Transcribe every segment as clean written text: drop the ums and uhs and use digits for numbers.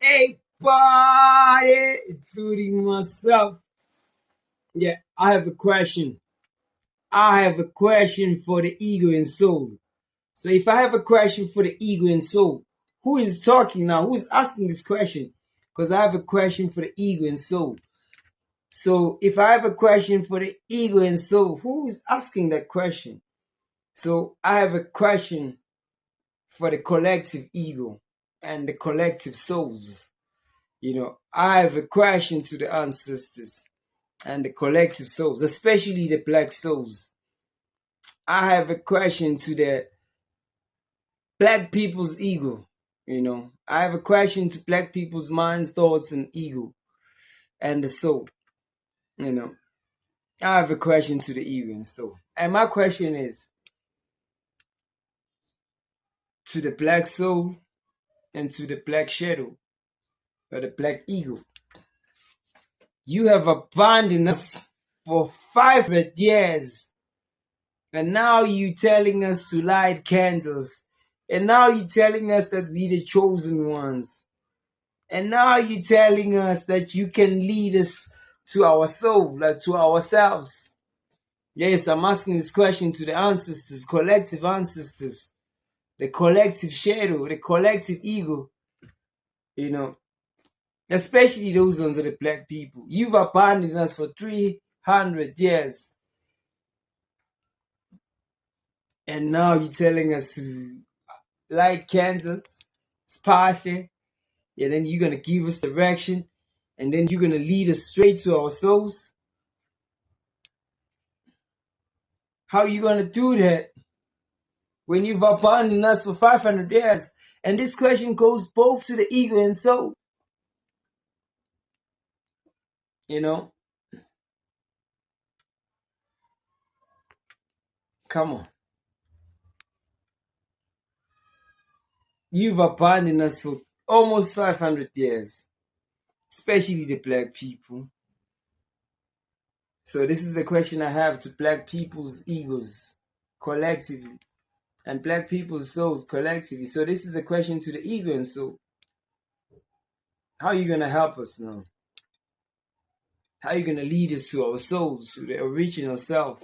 Everybody, including myself. Yeah, I have a question. I have a question for the ego and soul. So if I have a question for the ego and soul, who is talking now? Who is asking this question? Because I have a question for the ego and soul. So if I have a question for the ego and soul, who is asking that question? So I have a question for the collective ego and the collective souls. I have a question to the ancestors and the collective souls, especially the black souls. I have a question to the black people's ego. I have a question to black people's minds, thoughts, and ego and the soul. I have a question to the ego and soul. And my question is to the black soul and to the black shadow or the black ego. You have abandoned us for 500 years. And now you telling us to light candles. And now you telling us that we the chosen ones. And now you telling us that you can lead us to our soul, like to ourselves. Yes, I'm asking this question to the ancestors, collective ancestors, the collective shadow, the collective ego, especially those ones are the black people. You've abandoned us for 300 years. And now you're telling us to light candles, party, and then you're going to give us direction, and then you're going to lead us straight to our souls. How are you going to do that when you've abandoned us for 500 years? And this question goes both to the ego and soul. Come on. You've abandoned us for almost 500 years, especially the black people. So this is the question I have to black people's egos collectively and black people's souls collectively. So this is a question to the ego and soul. How are you going to help us now? How are you going to lead us to our souls, to the original self,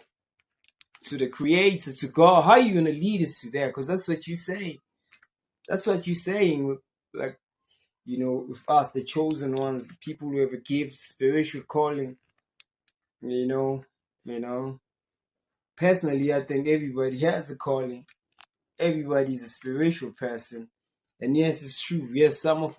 to the creator, to God? How are you going to lead us to there? Because that's what you're saying. That's what you're saying. Like, with us, the chosen ones, people who have a gift, spiritual calling. Personally, I think everybody has a calling. Everybody's a spiritual person. And yes, it's true. Yes, some of us